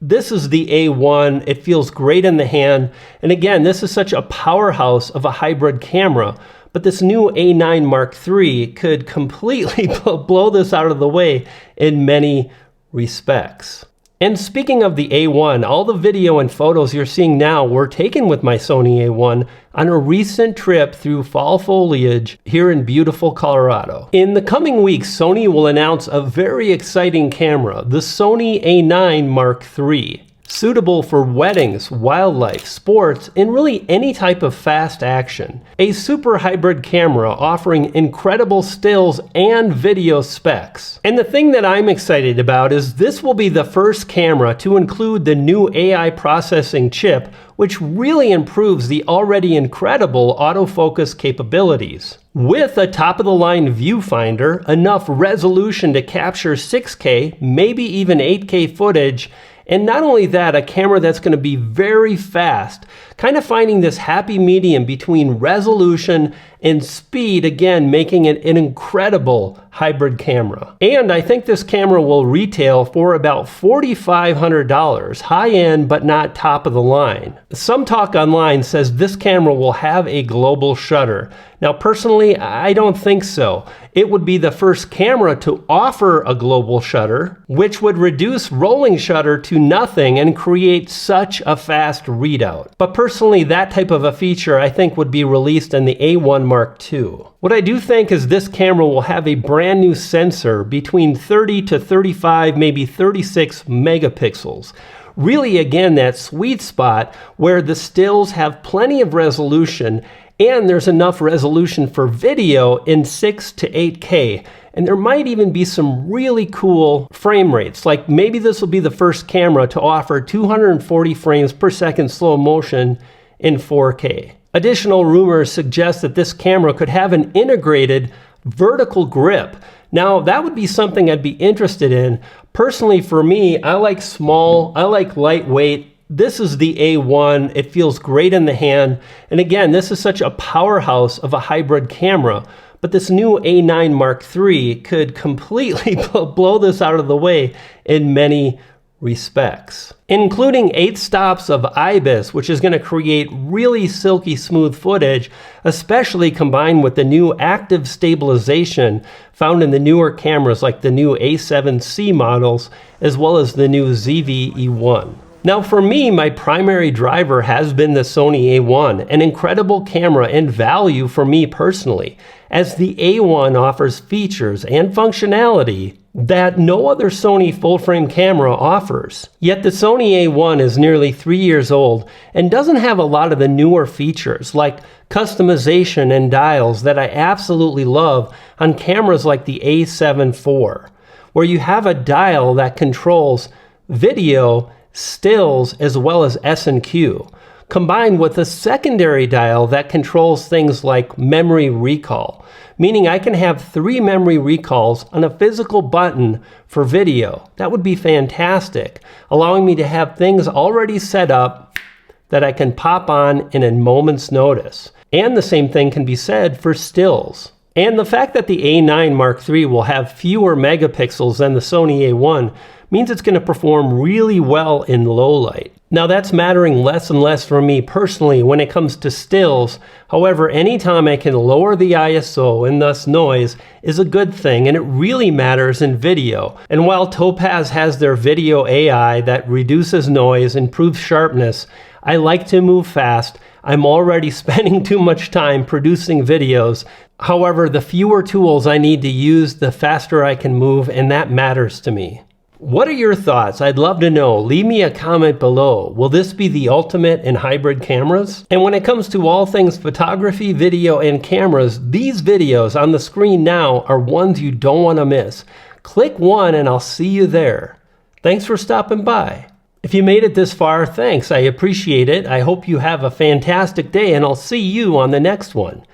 This is the A1. It feels great in the hand. And again, this is such a powerhouse of a hybrid camera. But this new A9 Mark III could completely blow this out of the way in many respects. And speaking of the A1, all the video and photos you're seeing now were taken with my Sony A1 on a recent trip through fall foliage here in beautiful Colorado. In the coming weeks, Sony will announce a very exciting camera, the Sony A9 Mark III. Suitable for weddings, wildlife, sports, and really any type of fast action. A super hybrid camera offering incredible stills and video specs. And the thing that I'm excited about is this will be the first camera to include the new AI processing chip, which really improves the already incredible autofocus capabilities. With a top-of-the-line viewfinder, enough resolution to capture 6K, maybe even 8K footage, and not only that, a camera that's going to be very fast, kind of finding this happy medium between resolution and speed, again, making it an incredible hybrid camera. And I think this camera will retail for about $4,500, high-end but not top of the line. Some talk online says this camera will have a global shutter. Now personally, I don't think so. It would be the first camera to offer a global shutter, which would reduce rolling shutter to nothing and create such a fast readout. But personally, that type of a feature I think would be released in the A1 Mark II. What I do think is this camera will have a brand new sensor between 30 to 35, maybe 36 megapixels. Really, again, that sweet spot where the stills have plenty of resolution and there's enough resolution for video in 6 to 8K. And there might even be some really cool frame rates. Like maybe this will be the first camera to offer 240 frames per second slow motion in 4K. Additional rumors suggest that this camera could have an integrated vertical grip. Now, that would be something I'd be interested in. Personally, for me, I like small, I like lightweight. This is the A1. It feels great in the hand. And again, this is such a powerhouse of a hybrid camera. But this new A9 Mark III could completely blow this out of the way in many respects, including 8 stops of IBIS, which is going to create really silky smooth footage, especially combined with the new active stabilization found in the newer cameras like the new A7C models, as well as the new ZV-E1. Now for me, my primary driver has been the Sony A1, an incredible camera and value for me personally, as the A1 offers features and functionality that no other Sony full-frame camera offers. Yet the Sony A1 is nearly 3 years old and doesn't have a lot of the newer features like customization and dials that I absolutely love on cameras like the A7 IV, where you have a dial that controls video, stills, as well as S&Q, combined with a secondary dial that controls things like memory recall, meaning I can have 3 memory recalls on a physical button for video. That would be fantastic, allowing me to have things already set up that I can pop on in a moment's notice. And the same thing can be said for stills. And the fact that the A9 Mark III will have fewer megapixels than the Sony A1 means it's going to perform really well in low light. Now that's mattering less and less for me personally when it comes to stills. However, anytime I can lower the ISO and thus noise is a good thing, and it really matters in video. And while Topaz has their video AI that reduces noise, improves sharpness, I like to move fast. I'm already spending too much time producing videos. However, the fewer tools I need to use, the faster I can move, and that matters to me. What are your thoughts? I'd love to know. Leave me a comment below. Will this be the ultimate in hybrid cameras? And when it comes to all things photography, video, and cameras, these videos on the screen now are ones you don't want to miss. Click one and I'll see you there. Thanks for stopping by. If you made it this far, thanks. I appreciate it. I hope you have a fantastic day, and I'll see you on the next one.